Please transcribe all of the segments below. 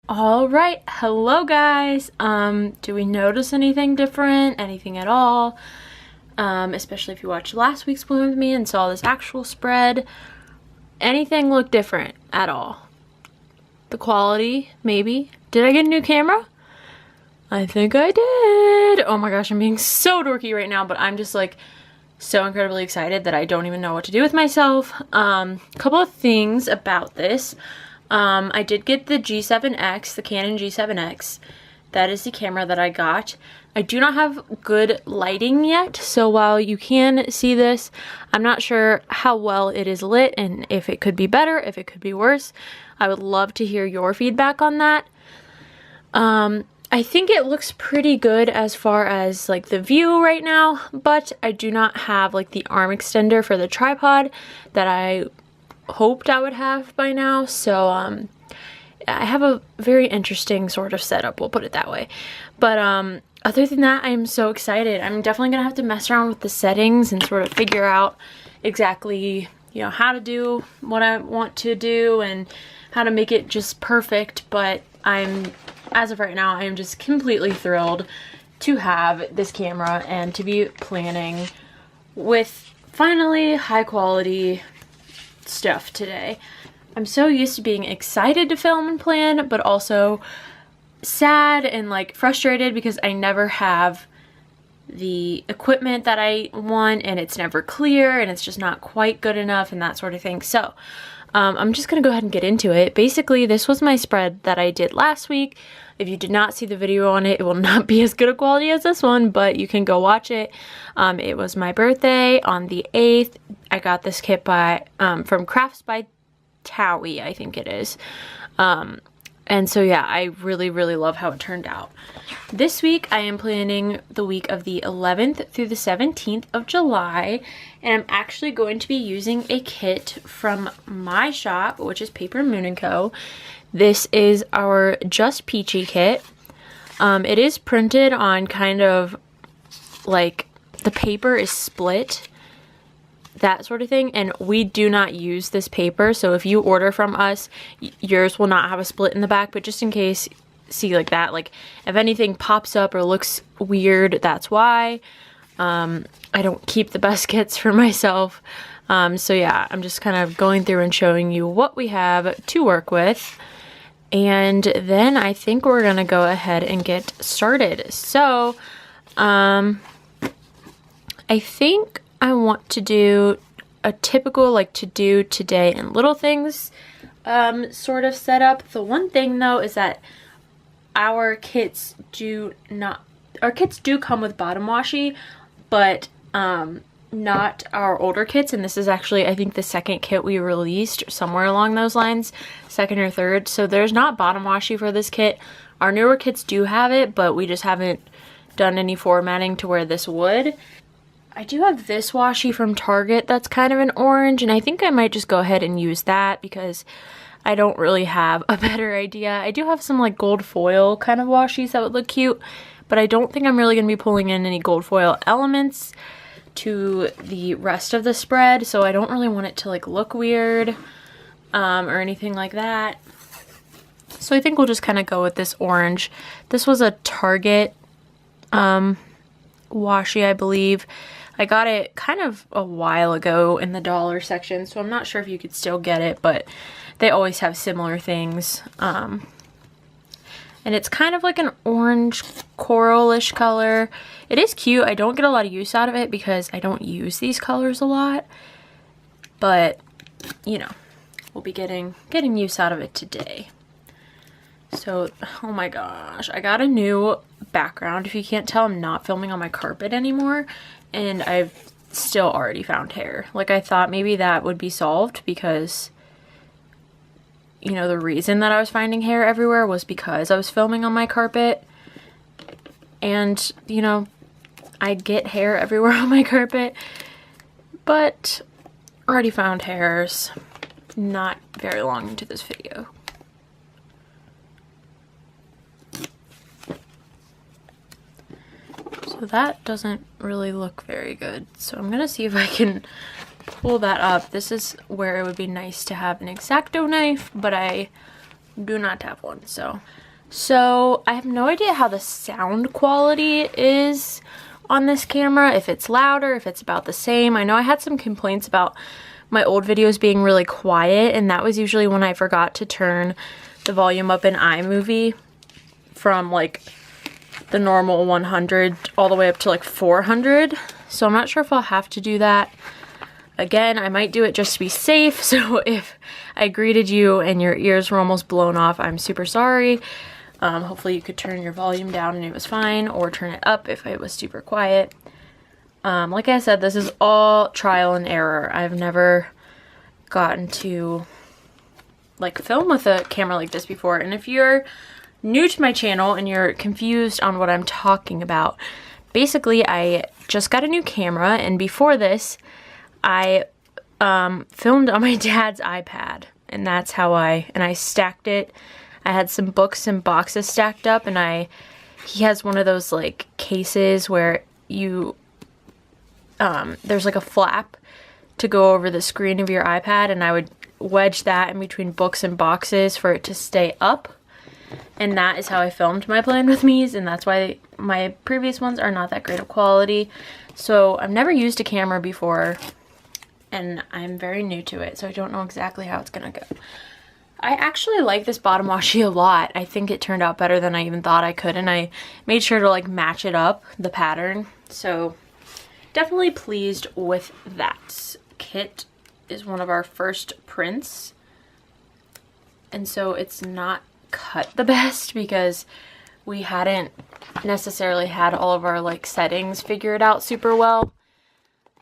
All right, hello guys. Do we notice anything different? Anything at all? Especially if you watched last week's Bloom with me and saw this actual spread. Anything look different at all? The quality, maybe? Did I get a new camera? I think I did. Oh my gosh, I'm being so dorky right now, but I'm just like so incredibly excited that I don't even know what to do with myself. Couple of things about this. I did get the G7X, the Canon G7X. That is the camera that I got. I do not have good lighting yet, so while you can see this, I'm not sure how well it is lit and if it could be better, if it could be worse. I would love to hear your feedback on that. I think it looks pretty good as far as like the view right now, but I do not have like the arm extender for the tripod that I hoped I would have by now, so I have a very interesting sort of setup, we'll put it that way. But other than that, I'm so excited. I'm definitely gonna have to mess around with the settings and sort of figure out exactly, you know, how to do what I want to do and how to make it just perfect. But as of right now, I'm just completely thrilled to have this camera and to be planning with finally high quality stuff today. I'm so used to being excited to film and plan, but also sad and like frustrated because I never have the equipment that I want and it's never clear and it's just not quite good enough and that sort of thing. So I'm just gonna go ahead and get into it. Basically, this was my spread that I did last week. If you did not see the video on it, it will not be as good a quality as this one, but you can go watch it. It was my birthday on the 8th. I got this kit from Crafts by Towie, I think it is. And so yeah, I really love how it turned out. This week I am planning the week of the 11th through the 17th of July, and I'm actually going to be using a kit from my shop, which is Paper Moon & Co. This is our Just Peachy kit. It is printed on kind of like the paper is split, that sort of thing, and we do not use this paper, so if you order from us, yours will not have a split in the back. But just in case, see like that, like if anything pops up or looks weird, that's why. I don't keep the best kits for myself, so yeah, I'm just kind of going through and showing you what we have to work with, and then I think we're gonna go ahead and get started. So I think I want to do a typical like to do today and little things sort of setup. The one thing though is that our kits do come with bottom washi, but not our older kits, and this is actually I think the second kit we released, somewhere along those lines, second or third. So there's not bottom washi for this kit. Our newer kits do have it, but we just haven't done any formatting to where this would. I do have this washi from Target that's kind of an orange, and I think I might just go ahead and use that because I don't really have a better idea. I do have some like gold foil kind of washis that would look cute, but I don't think I'm really going to be pulling in any gold foil elements to the rest of the spread, so I don't really want it to like look weird or anything like that. So I think we'll just kind of go with this orange. This was a Target washi, I believe. I got it kind of a while ago in the dollar section, so I'm not sure if you could still get it, but they always have similar things. And it's kind of like an orange coralish color. It is cute. I don't get a lot of use out of it because I don't use these colors a lot, but you know, we'll be getting use out of it today. So, oh my gosh, I got a new background. If you can't tell, I'm not filming on my carpet anymore, and I've still already found hair. Like, I thought maybe that would be solved because, you know, the reason that I was finding hair everywhere was because I was filming on my carpet, and, you know, I get hair everywhere on my carpet, but already found hairs not very long into this video. So that doesn't really look very good. So I'm gonna see if I can pull that up. This is where it would be nice to have an X-Acto knife, but I do not have one. So I have no idea how the sound quality is on this camera, if it's louder, if it's about the same. I know I had some complaints about my old videos being really quiet, and that was usually when I forgot to turn the volume up in iMovie from like the normal 100 all the way up to like 400. So I'm not sure if I'll have to do that. Again, I might do it just to be safe. So if I greeted you and your ears were almost blown off, I'm super sorry. Hopefully you could turn your volume down and it was fine, or turn it up if it was super quiet. Like I said, this is all trial and error. I've never gotten to like film with a camera like this before. And if you're new to my channel and you're confused on what I'm talking about, basically I just got a new camera, and before this I filmed on my dad's iPad, and that's how I stacked it. I had some books and boxes stacked up, and he has one of those like cases where you there's like a flap to go over the screen of your iPad, and I would wedge that in between books and boxes for it to stay up. And that is how I filmed my Plan With Me's, and that's why my previous ones are not that great of quality. So I've never used a camera before, and I'm very new to it, so I don't know exactly how it's gonna go. I actually like this bottom washi a lot. I think it turned out better than I even thought I could, and I made sure to like match it up, the pattern. So definitely pleased with that. Kit is one of our first prints, and so it's not cut the best because we hadn't necessarily had all of our like settings figured out super well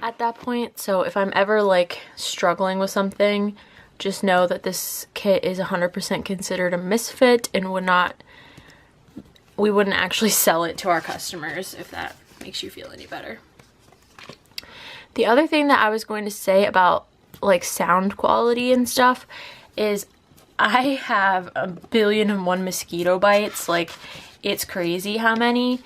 at that point. So if I'm ever like struggling with something, just know that this kit is 100% considered a misfit and we wouldn't actually sell it to our customers, if that makes you feel any better. The other thing that I was going to say about like sound quality and stuff is I have 1,000,001 mosquito bites. Like, it's crazy how many,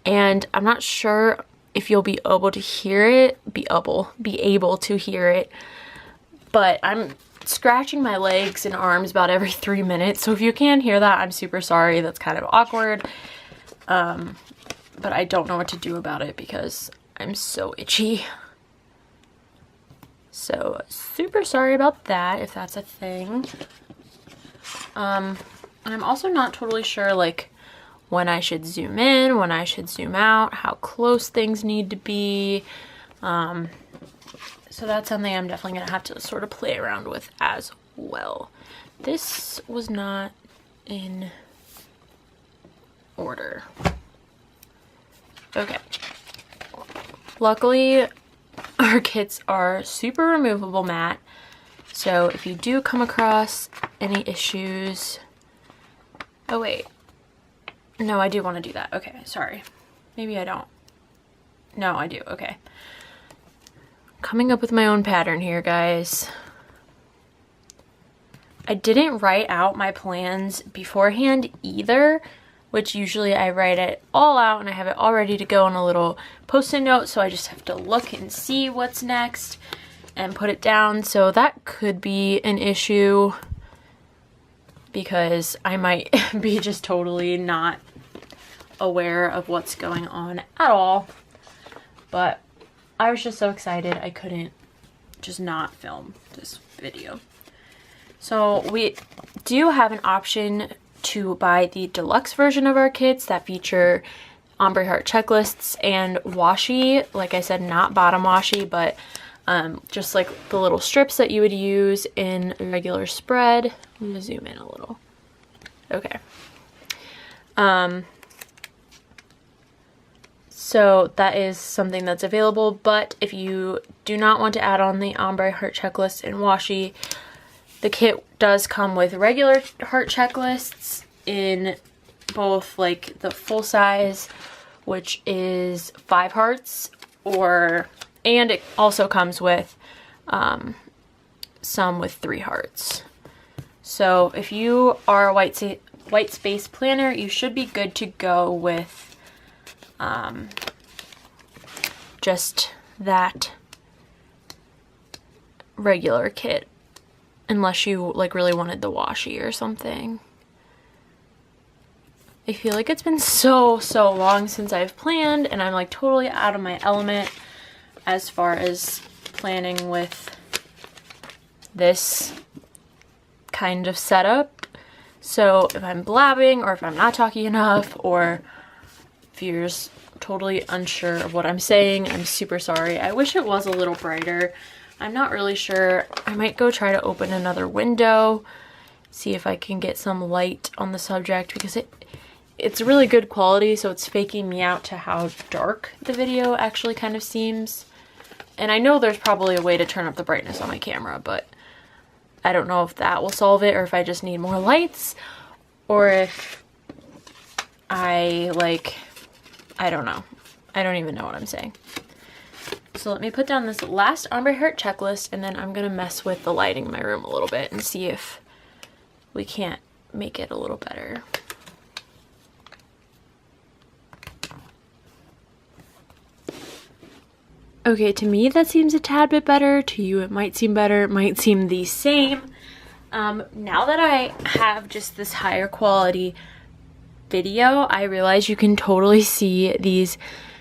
and I'm not sure if you'll be able to hear it, be able to hear it, but I'm scratching my legs and arms about every 3 minutes. So if you can hear that, I'm super sorry. That's kind of awkward. But I don't know what to do about it because I'm so itchy. So super sorry about that, if that's a thing. And I'm also not totally sure like when I should zoom in, when I should zoom out, how close things need to be. So that's something I'm definitely gonna have to sort of play around with as well. This was not in order. Okay. Luckily, our kits are super removable matte. So if you do come across any issues, oh wait, no, I do want to do that. Okay, sorry. Maybe I don't. No, I do. Okay. Coming up with my own pattern here, guys. I didn't write out my plans beforehand either, which usually I write it all out and I have it all ready to go on a little post-it note, so I just have to look and see what's next and put it down. So that could be an issue because I might be just totally not aware of what's going on at all. But I was just so excited I couldn't just not film this video. So we do have an option to buy the deluxe version of our kits that feature ombre heart checklists and washi. Like I said, not bottom washi, but just like the little strips that you would use in a regular spread. I'm gonna zoom in a little. Okay. So that is something that's available, but if you do not want to add on the ombre heart checklist and washi, the kit does come with regular heart checklists in both like the full size, which is 5 hearts, and it also comes with some with 3 hearts. So if you are a white space planner, you should be good to go with just that regular kit unless you like really wanted the washi or something. I feel like it's been so long since I've planned, and I'm like totally out of my element as far as planning with this kind of setup. So if I'm blabbing, or if I'm not talking enough, or if you're just totally unsure of what I'm saying, I'm super sorry. I wish it was a little brighter. I'm not really sure. I might go try to open another window, see if I can get some light on the subject, because it's really good quality, so it's faking me out to how dark the video actually kind of seems. And I know there's probably a way to turn up the brightness on my camera, but I don't know if that will solve it, or if I just need more lights, or if I don't know. I don't even know what I'm saying. So let me put down this last ombre heart checklist, and then I'm gonna mess with the lighting in my room a little bit and see if we can't make it a little better. Okay, to me that seems a tad bit better. To you it might seem better, it might seem the same. Now that I have just this higher quality video, I realize you can totally see these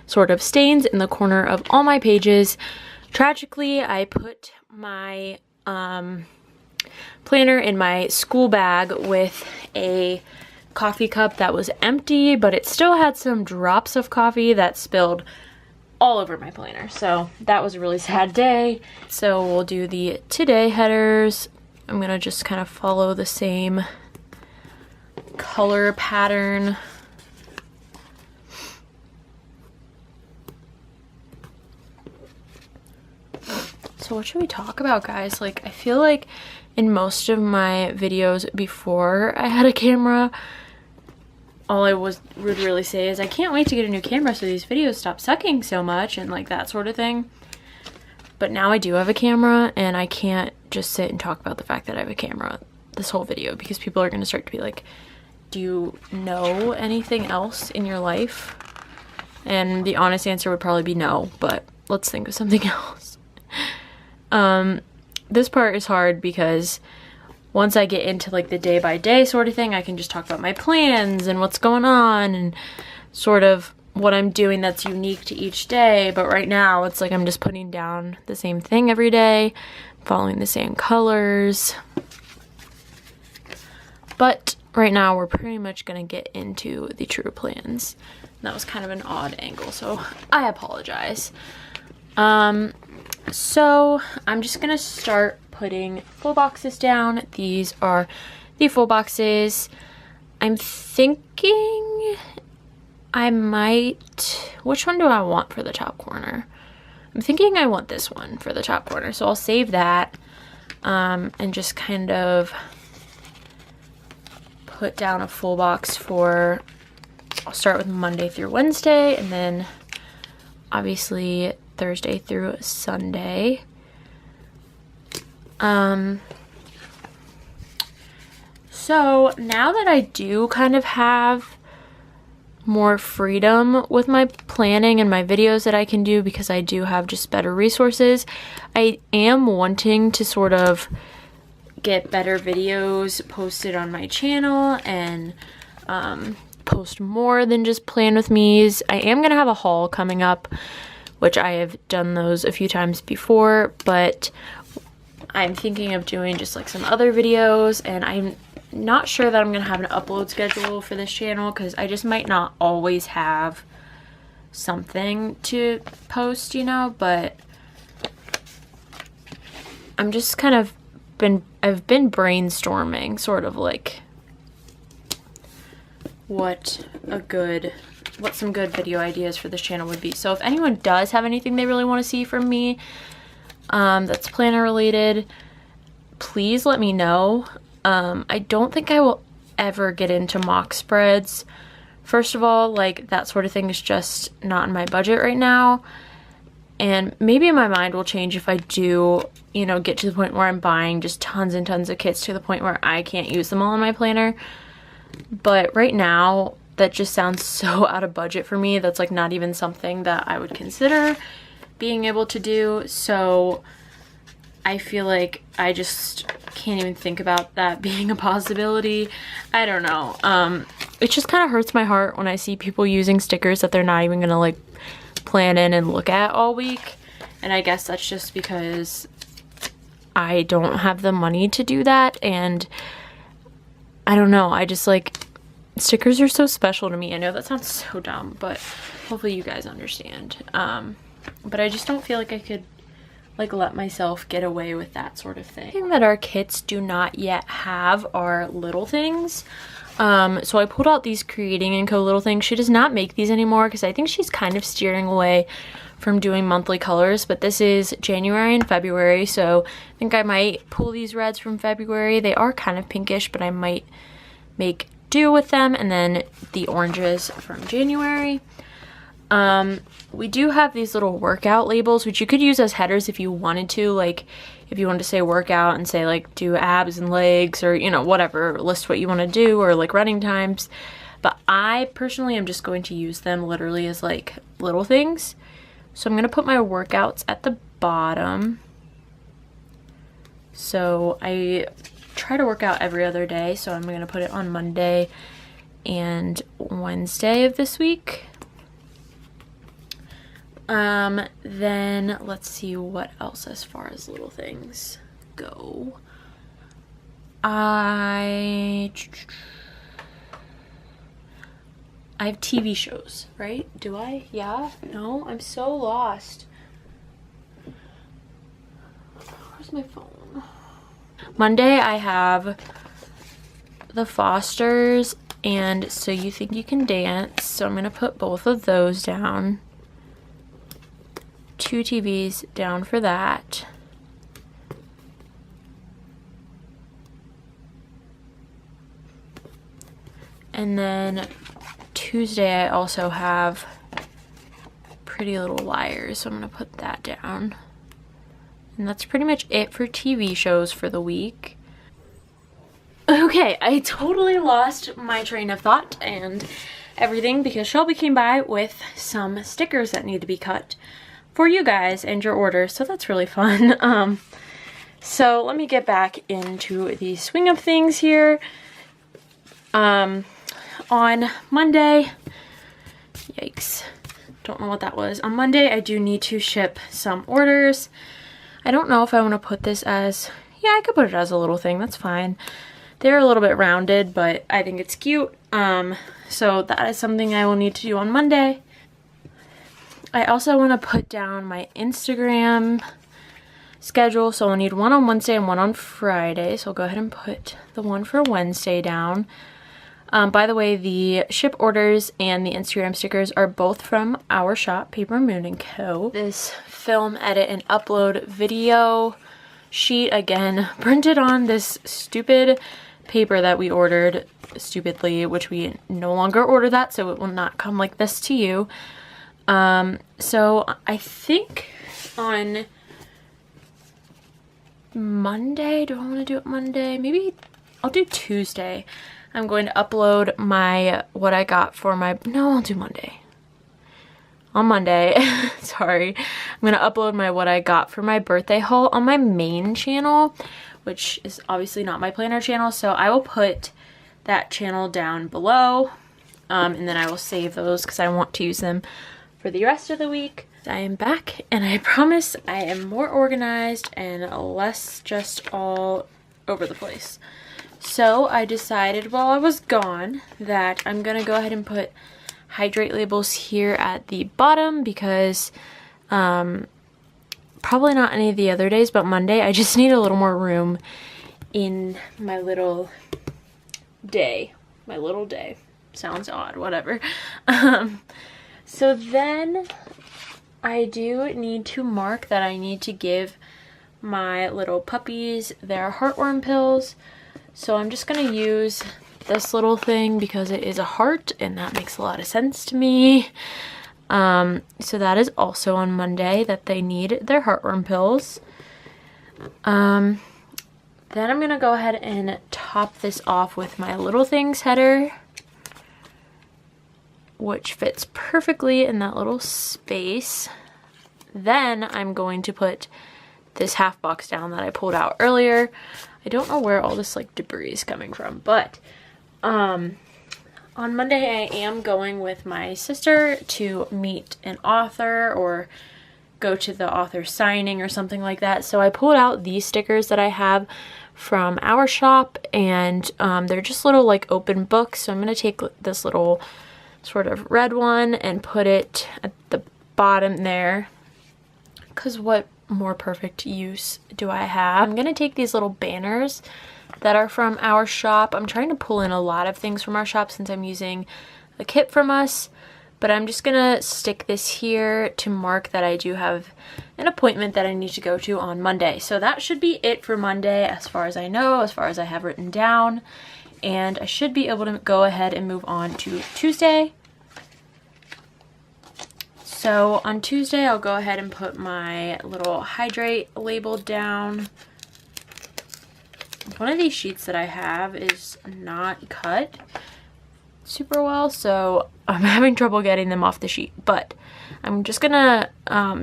sort of stains in the corner of all my pages. Tragically, I put my planner in my school bag with a coffee cup that was empty, but it still had some drops of coffee that spilled all over my planner. So that was a really sad day. So we'll do the today headers. I'm gonna just kind of follow the same color pattern. So what should we talk about, guys? Like, I feel like in most of my videos before I had a camera, all I would really say is I can't wait to get a new camera so these videos stop sucking so much, and like that sort of thing. But now I do have a camera, and I can't just sit and talk about the fact that I have a camera this whole video, because people are going to start to be like, do you know anything else in your life? And the honest answer would probably be no, but let's think of something else. This part is hard because once I get into like the day by day sort of thing, I can just talk about my plans and what's going on and sort of what I'm doing that's unique to each day. But right now it's like I'm just putting down the same thing every day, following the same colors. But right now we're pretty much gonna get into the true plans. And that was kind of an odd angle, so I apologize. So I'm just gonna start putting full boxes down. These are the full boxes. I'm thinking I might, which one do I want for the top corner? I'm thinking I want this one for the top corner, so I'll save that and just kind of put down a full box for, I'll start with Monday through Wednesday, and then obviously Thursday through Sunday. So now that I do kind of have more freedom with my planning and my videos that I can do, because I do have just better resources, I am wanting to sort of get better videos posted on my channel and post more than just plan with me's. I am gonna have a haul coming up, which I have done those a few times before, but I'm thinking of doing just like some other videos, and I'm not sure that I'm gonna have an upload schedule for this channel because I just might not always have something to post, you know, but I'm just kind of I've been brainstorming sort of like what some good video ideas for this channel would be. So if anyone does have anything they really want to see from me that's planner related, please let me know. I don't think I will ever get into mock spreads. First of all, like that sort of thing is just not in my budget right now. And maybe my mind will change if I do, you know, get to the point where I'm buying just tons and tons of kits to the point where I can't use them all in my planner. But right now, that just sounds so out of budget for me. That's like not even something that I would consider being able to do. So I feel like I just can't even think about that being a possibility. I don't know. It just kind of hurts my heart when I see people using stickers that they're not even gonna like plan in and look at all week. And I guess that's just because I don't have the money to do that, and I don't know, I just like, stickers are so special to me. I know that sounds so dumb, but hopefully you guys understand. But I just don't feel like I could like let myself get away with that sort of thing. The thing that our kits do not yet have are little things. So I pulled out these Creating & Co. little things. She does not make these anymore because I think she's kind of steering away from doing monthly colors, but this is January and February, so I think I might pull these reds from February. They are kind of pinkish, but I might make do with them, and then the oranges from January. We do have these little workout labels, which you could use as headers if you wanted to, like if you wanted to say workout and say like do abs and legs, or you know, whatever, list what you want to do, or like running times. But I personally am just going to use them literally as like little things. So I'm going to put my workouts at the bottom. So I try to work out every other day, so I'm going to put it on Monday and Wednesday of this week. Then let's see what else as far as little things go. I have TV shows, right? Do I? Yeah? No? I'm so lost. Where's my phone? Monday I have The Fosters and So You Think You Can Dance. So I'm going to put both of those down. 2 TVs down for that. And then Tuesday I also have Pretty Little Liars, so I'm going to put that down. And that's pretty much it for TV shows for the week. Okay, I totally lost my train of thought and everything because Shelby came by with some stickers that need to be cut for you guys and your orders, so that's really fun. So let me get back into the swing of things here. On Monday, yikes, don't know what that was. On Monday, I do need to ship some orders. I don't know if I want to put this as, yeah, I could put it as a little thing, that's fine. They're a little bit rounded, but I think it's cute. So that is something I will need to do on Monday. I also want to put down my Instagram schedule, so I'll need one on Wednesday and one on Friday. So I'll go ahead and put the one for Wednesday down. By the way, the ship orders and the Instagram stickers are both from our shop, Paper Moon & Co. This film, edit, and upload video sheet, again, printed on this stupid paper that we ordered stupidly, which we no longer order that, so it will not come like this to you. So I think on Monday, do I want to do it Monday? Maybe I'll do Tuesday. I'm going to upload my, what I got for my, no, I'll do Monday. On Monday, sorry. I'm going to upload my what I got for my birthday haul on my main channel, which is obviously not my planner channel. So I will put that channel down below. And then I will save those because I want to use them for the rest of the week. I am back and I promise I am more organized and less just all over the place. So I decided while I was gone that I'm gonna go ahead and put hydrate labels here at the bottom because probably not any of the other days, but Monday I just need a little more room in my little day. My little day. Sounds odd, whatever. So then I do need to mark that I need to give my little puppies their heartworm pills. So I'm just going to use this little thing because it is a heart and that makes a lot of sense to me. So that is also on Monday that they need their heartworm pills. Then I'm going to go ahead and top this off with my little things header, which fits perfectly in that little space. Then I'm going to put this half box down that I pulled out earlier. I don't know where all this like debris is coming from, but on Monday I am going with my sister to meet an author or go to the author signing or something like that. So I pulled out these stickers that I have from our shop, and they're just little like open books. So I'm going to take this little sort of red one and put it at the bottom there, because what more perfect use do I have? I'm going to take these little banners that are from our shop. I'm trying to pull in a lot of things from our shop since I'm using a kit from us, but I'm just gonna stick this here to mark that I do have an appointment that I need to go to on Monday. So that should be it for Monday as far as I know, as far as I have written down, and I should be able to go ahead and move on to Tuesday. So on Tuesday I'll go ahead and put my little hydrate label down. One of these sheets that I have is not cut super well, so I'm having trouble getting them off the sheet, but I'm just gonna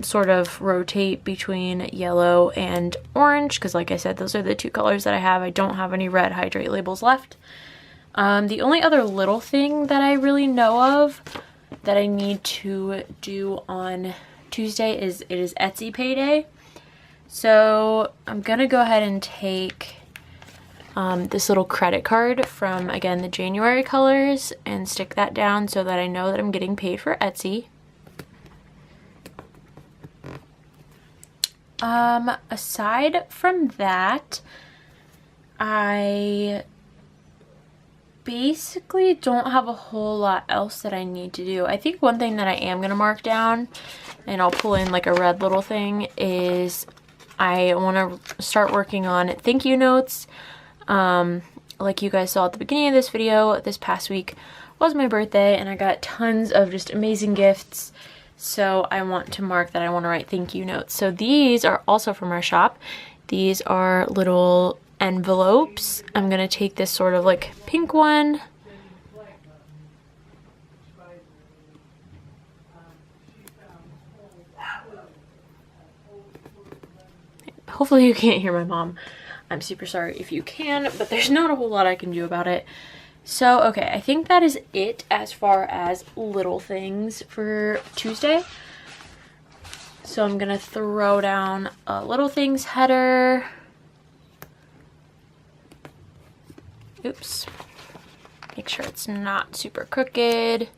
sort of rotate between yellow and orange, because like I said, those are the two colors that I have. I don't have any red hydrate labels left. The only other little thing that I really know of that I need to do on Tuesday is it is Etsy payday. So I'm gonna go ahead and take this little credit card from, again, the January colors and stick that down so that I know that I'm getting paid for Etsy. Aside from that, I basically don't have a whole lot else that I need to do. I think one thing that I am going to mark down, and I'll pull in like a red little thing, is I want to start working on thank you notes. Like you guys saw at the beginning of this video, this past week was my birthday and I got tons of just amazing gifts. So I want to mark that I want to write thank you notes. So these are also from our shop. These are little envelopes. I'm going to take this sort of like pink one. Hopefully you can't hear my mom. I'm super sorry if you can, but there's not a whole lot I can do about it. So, okay, I think that is it as far as little things for Tuesday. So I'm gonna throw down a little things header. Oops. Make sure it's not super crooked.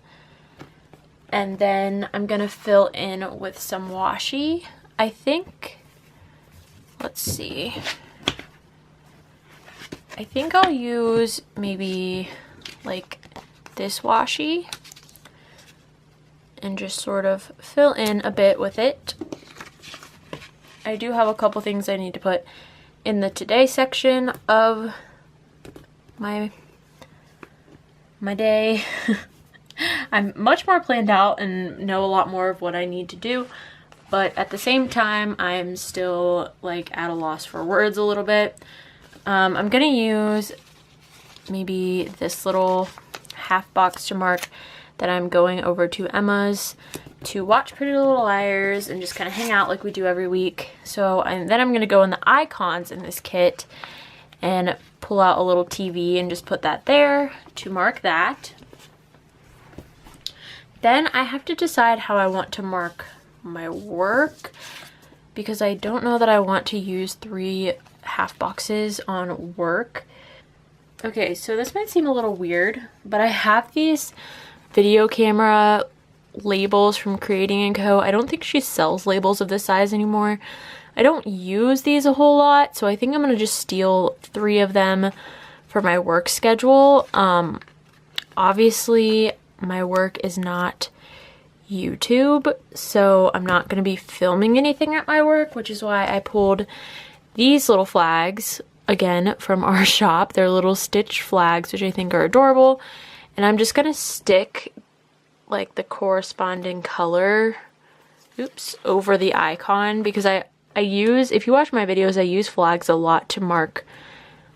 And then I'm gonna fill in with some washi, I think. Let's see. I think I'll use maybe like this washi and just sort of fill in a bit with it. I do have a couple things I need to put in the today section of my day. I'm much more planned out and know a lot more of what I need to do, but at the same time I'm still like at a loss for words a little bit. I'm gonna use maybe this little half box to mark that I'm going over to Emma's to watch Pretty Little Liars and just kind of hang out like we do every week. So then I'm gonna go in the icons in this kit and pull out a little TV and just put that there to mark that. Then I have to decide how I want to mark my work, because I don't know that I want to use 3 half boxes on work. Okay, so this might seem a little weird, but I have these video camera labels from Creating & Co. I don't think she sells labels of this size anymore. I don't use these a whole lot, so I think I'm gonna just steal 3 of them for my work schedule. Obviously my work is not YouTube, so I'm not going to be filming anything at my work, which is why I pulled these little flags, again, from our shop. They're little stitch flags, which I think are adorable, and I'm just going to stick like the corresponding color, oops, over the icon, because I use, if you watch my videos, I use flags a lot to mark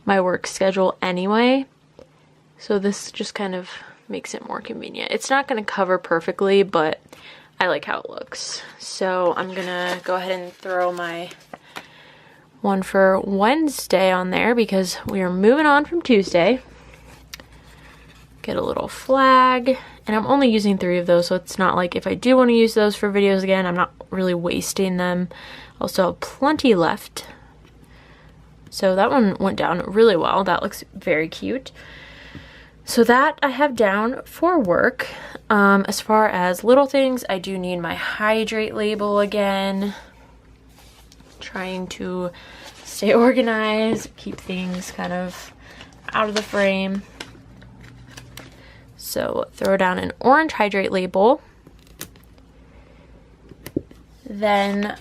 my work schedule anyway, so this just kind of makes it more convenient. It's not going to cover perfectly, but I like how it looks. So I'm gonna go ahead and throw my one for Wednesday on there because we are moving on from Tuesday. Get a little flag, and I'm only using 3 of those, so it's not like if I do want to use those for videos again, I'm not really wasting them. Also have plenty left. So that one went down really well. That looks very cute. So that I have down for work. As far as little things, I do need my hydrate label again. Trying to stay organized, keep things kind of out of the frame. So throw down an orange hydrate label. Then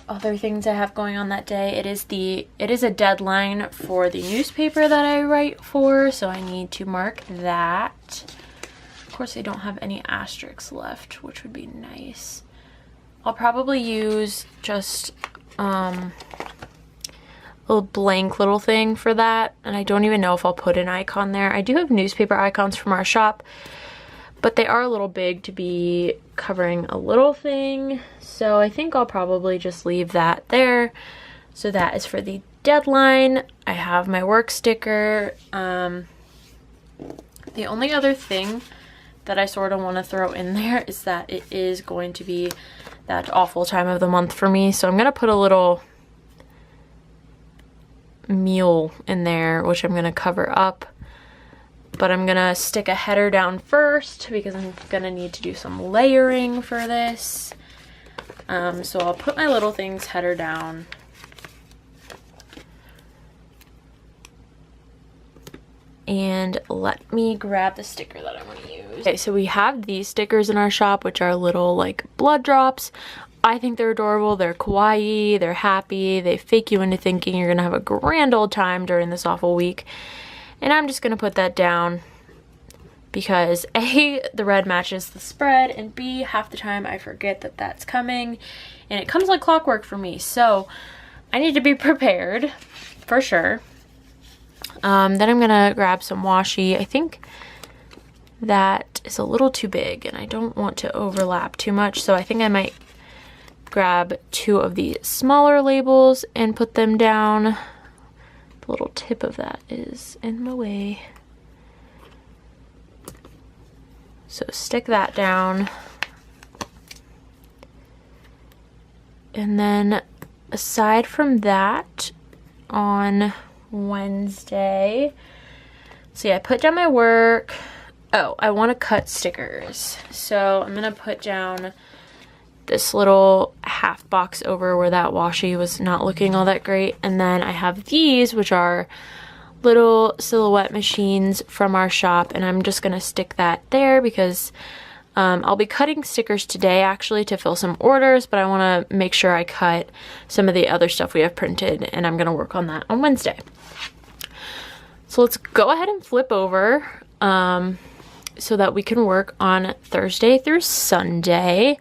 other things I have going on that day, it is a deadline for the newspaper that I write for, so I need to mark that. Of course, I don't have any asterisks left, which would be nice. I'll probably use just a blank little thing for that, and I don't even know if I'll put an icon there. I do have newspaper icons from our shop, but they are a little big to be covering a little thing, so I think I'll probably just leave that there. So that is for the deadline. I have my work sticker. The only other thing that I sort of want to throw in there is that it is going to be that awful time of the month for me, so I'm going to put a little meal in there, which I'm going to cover up, but I'm going to stick a header down first because I'm going to need to do some layering for this. So I'll put my little things header down. And let me grab the sticker that I want to use. Okay, so we have these stickers in our shop, which are little like blood drops. I think they're adorable, they're kawaii, they're happy, they fake you into thinking you're gonna have a grand old time during this awful week. And I'm just gonna put that down because A, the red matches the spread, and B, half the time I forget that that's coming, and it comes like clockwork for me, so I need to be prepared, for sure. Then I'm gonna grab some washi. I think that is a little too big, and I don't want to overlap too much, so I think I might grab 2 of the smaller labels and put them down. The little tip of that is in my way. So stick that down. And then aside from that, on Wednesday, see, I put down my work. Oh, I want to cut stickers. So I'm going to put down this little half box over where that washi was not looking all that great. And then I have these, which are little silhouette machines from our shop, and I'm just gonna stick that there because I'll be cutting stickers today actually to fill some orders, but I want to make sure I cut some of the other stuff we have printed, and I'm gonna work on that on Wednesday. So let's go ahead and flip over so that we can work on Thursday through Sunday.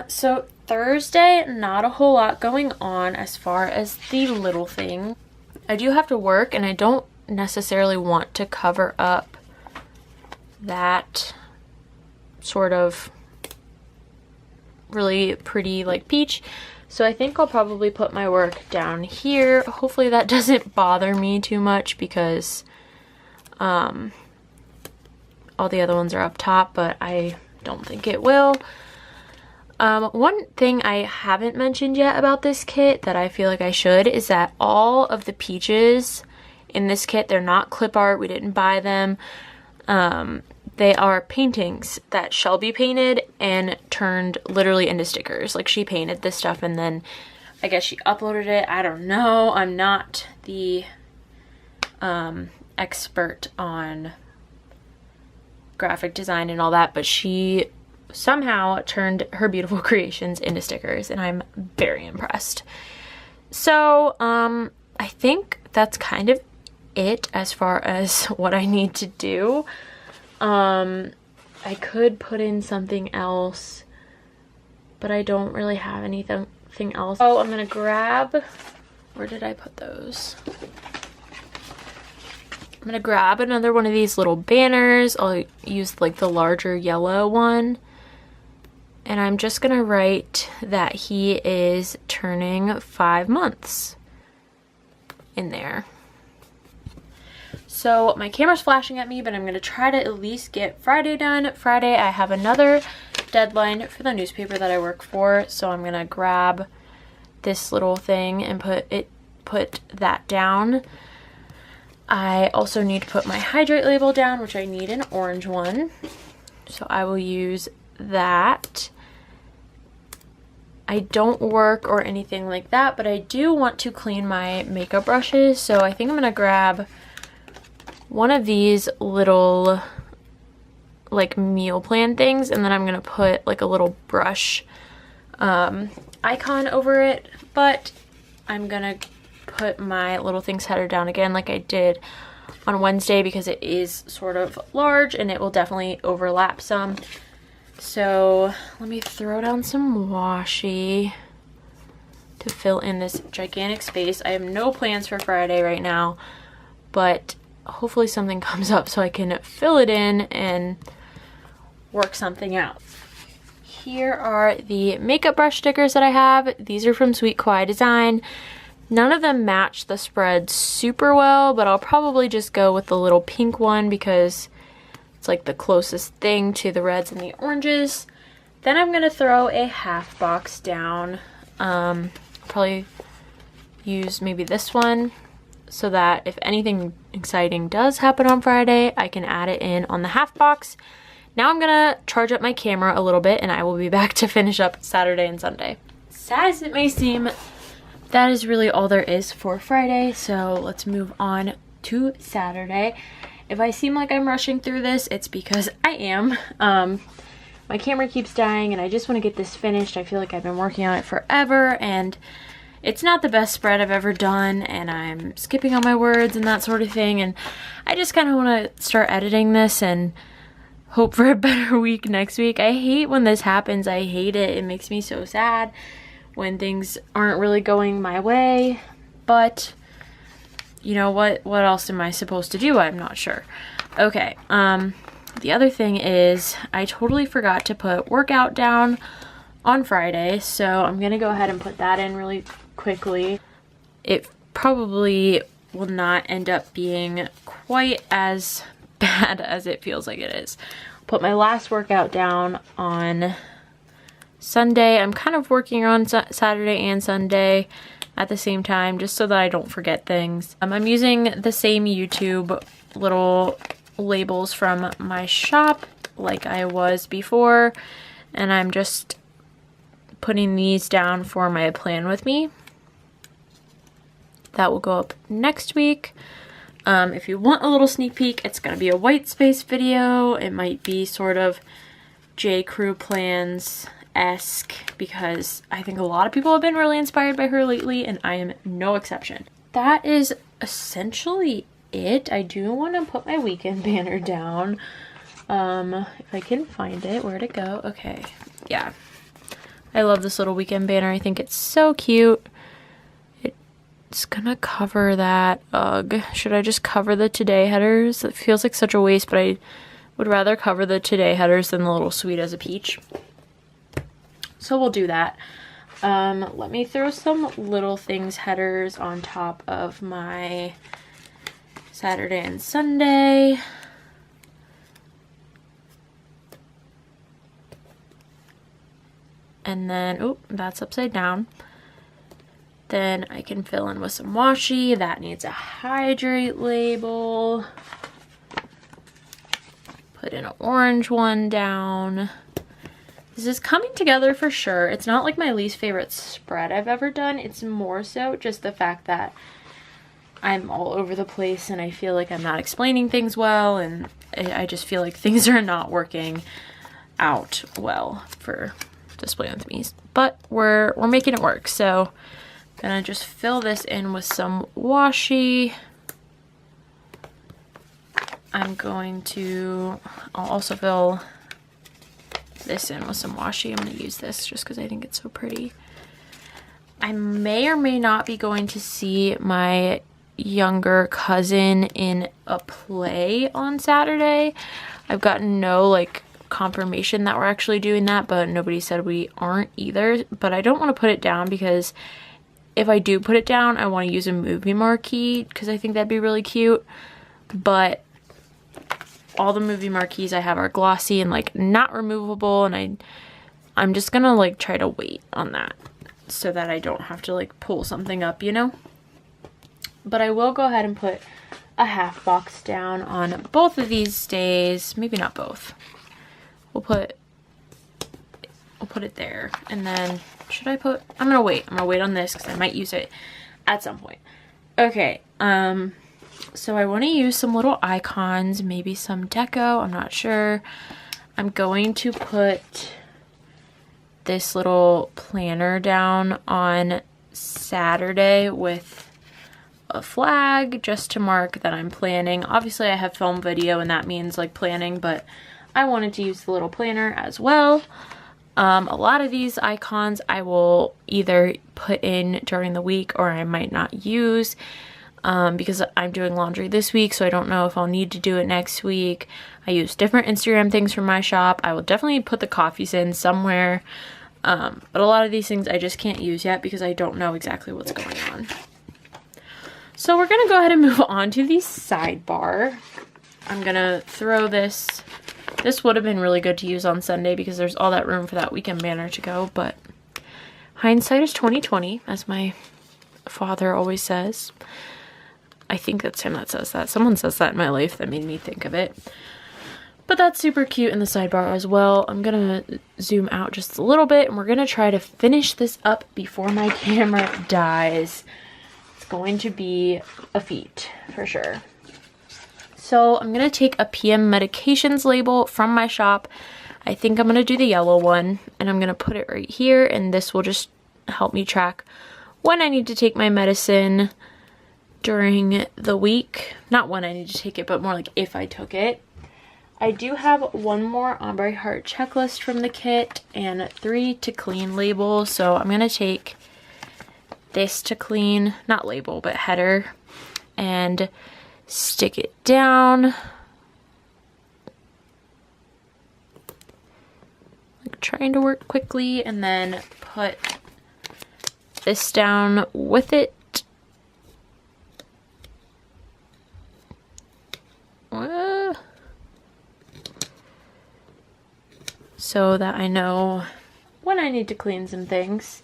So Thursday, not a whole lot going on as far as the little thing. I do have to work, and I don't necessarily want to cover up that sort of really pretty like peach. So I think I'll probably put my work down here. Hopefully that doesn't bother me too much because all the other ones are up top, but I don't think it will. One thing I haven't mentioned yet about this kit that I feel like I should is that all of the peaches in this kit, they're not clip art. We didn't buy them. They are paintings that Shelby painted and turned literally into stickers. Like, she painted this stuff and then I guess she uploaded it. I don't know. I'm not the expert on graphic design and all that, but she somehow turned her beautiful creations into stickers, and I'm very impressed. So I think that's kind of it as far as what I need to do. I could put in something else, but I don't really have anything else. Oh, I'm gonna grab, where did I put those? I'm gonna grab another one of these little banners. I'll use like the larger yellow one. And I'm just gonna write that he is turning 5 months in there. So my camera's flashing at me, but I'm gonna try to at least get Friday done. Friday I have another deadline for the newspaper that I work for, so I'm gonna grab this little thing and put that down. I also need to put my hydrate label down, which I need an orange one, so I will use that. I don't work or anything like that, but I do want to clean my makeup brushes, so I think I'm gonna grab one of these little like meal plan things, and then I'm gonna put like a little brush icon over it, but I'm gonna put my little things header down again like I did on Wednesday because it is sort of large and it will definitely overlap some. So let me throw down some washi to fill in this gigantic space. I have no plans for Friday right now, but hopefully something comes up so I can fill it in and work something out. Here are the makeup brush stickers that I have. These are from Sweet Kawaii Design. None of them match the spread super well, but I'll probably just go with the little pink one because it's like the closest thing to the reds and the oranges. Then I'm gonna throw a half box down. Probably use maybe this one so that if anything exciting does happen on Friday, I can add it in on the half box. Now I'm gonna charge up my camera a little bit and I will be back to finish up Saturday and Sunday. Sad as it may seem, that is really all there is for Friday, so let's move on to Saturday. If I seem like I'm rushing through this, it's because I am. My camera keeps dying and I just want to get this finished. I feel like I've been working on it forever and it's not the best spread I've ever done and I'm skipping on my words and that sort of thing, and I just kind of want to start editing this and hope for a better week next week. I hate when this happens. I hate it. It makes me so sad when things aren't really going my way, but you know what else am I supposed to do? I'm not sure. Okay, the other thing is I totally forgot to put workout down on Friday, so I'm gonna go ahead and put that in really quickly. It probably will not end up being quite as bad as it feels like it is. Put my last workout down on Sunday. I'm kind of working on Saturday and Sunday at the same time just so that I don't forget things. I'm using the same YouTube little labels from my shop like I was before, and I'm just putting these down for my plan with me. That will go up next week. If you want a little sneak peek, it's gonna be a white space video. It might be sort of J. Crew Plans-esque because I think a lot of people have been really inspired by her lately and I am no exception. That is essentially it. I do want to put my weekend banner down. If I can find it, where'd it go? Okay, yeah. I love this little weekend banner. I think it's so cute. It's gonna cover that. Ugh. Should I just cover the today headers? It feels like such a waste, but I would rather cover the today headers than the little sweet as a peach. So we'll do that. Let me throw some little things headers on top of my Saturday and Sunday. And then, oh, that's upside down. Then I can fill in with some washi. That needs a hydrate label. Put in an orange one down. This is coming together for sure. It's not like my least favorite spread I've ever done. It's more so just the fact that I'm all over the place and I feel like I'm not explaining things well, and I just feel like things are not working out well for display with me. But we're making it work, so I'm gonna just fill this in with some washi. I'll also fill this in with some washi. I'm gonna use this just because I think it's so pretty. I may or may not be going to see my younger cousin in a play on Saturday. I've gotten no like confirmation that we're actually doing that, but nobody said we aren't either. But I don't want to put it down because if I do put it down, I want to use a movie marquee because I think that'd be really cute. But all the movie marquees I have are glossy and like not removable, and I'm just gonna like try to wait on that so that I don't have to like pull something up, you know? But I will go ahead and put a half box down on both of these days. Maybe not both. We'll put it there. And then should I put, I'm gonna wait on this because I might use it at some point. Okay, so I want to use some little icons, maybe some deco, I'm not sure. I'm going to put this little planner down on Saturday with a flag just to mark that I'm planning. Obviously I have film video and that means like planning, but I wanted to use the little planner as well. A lot of these icons I will either put in during the week or I might not use because I'm doing laundry this week, so I don't know if I'll need to do it next week. I use different Instagram things from my shop. I will definitely put the coffees in somewhere, but a lot of these things I just can't use yet because I don't know exactly what's going on. So we're gonna go ahead and move on to the sidebar. I'm gonna throw this. This would have been really good to use on Sunday because there's all that room for that weekend banner to go, but hindsight is 20/20, as my father always says. I think that's him that says that. Someone says that in my life that made me think of it. But that's super cute in the sidebar as well. I'm gonna zoom out just a little bit and we're gonna try to finish this up before my camera dies. Going to be a feat for sure. So I'm gonna take a PM medications label from my shop. I think I'm gonna do the yellow one and I'm gonna put it right here, and this will just help me track when I need to take my medicine during the week. Not when I need to take it, but more like if I took it. I do have one more Ombre Heart checklist from the kit and 3 to clean labels, so I'm gonna take this to clean, not label, but header, and stick it down. Like trying to work quickly, and then put this down with it. So that I know when I need to clean some things.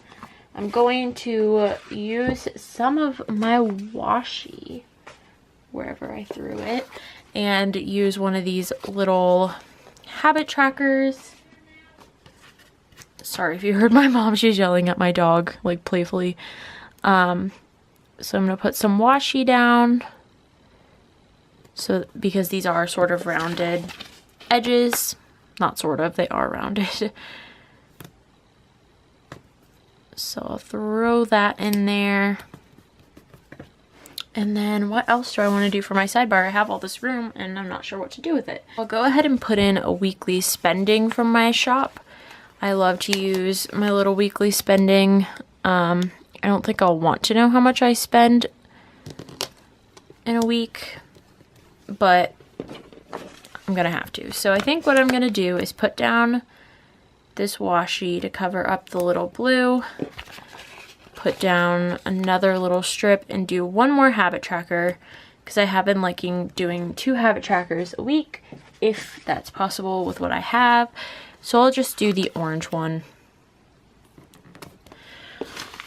I'm going to use some of my washi wherever I threw it and use one of these little habit trackers. Sorry if you heard my mom, she's yelling at my dog like playfully. So I'm gonna put some washi down, so because these are sort of rounded edges, not sort of, they are rounded. So I'll throw that in there. And then what else do I want to do for my sidebar? I have all this room and I'm not sure what to do with it. I'll go ahead and put in a weekly spending from my shop. I love to use my little weekly spending. I don't think I'll want to know how much I spend in a week, but I'm gonna have to. So I think what I'm gonna do is put down this washi to cover up the little blue, put down another little strip, and do one more habit tracker because I have been liking doing 2 habit trackers a week if that's possible with what I have. So I'll just do the orange one.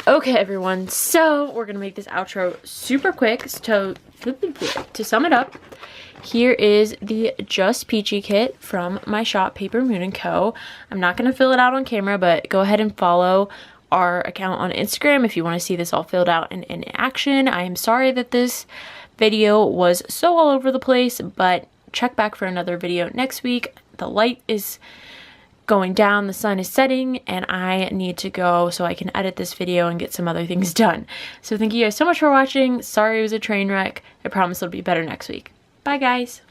Okay everyone, so we're gonna make this outro super quick. So to sum it up, here is the Just Peachy kit from my shop, Paper Moon & Co. I'm not going to fill it out on camera, but go ahead and follow our account on Instagram if you want to see this all filled out and in action. I am sorry that this video was so all over the place, but check back for another video next week. The light is going down, the sun is setting, and I need to go so I can edit this video and get some other things done. So thank you guys so much for watching. Sorry it was a train wreck. I promise it'll be better next week. Bye guys.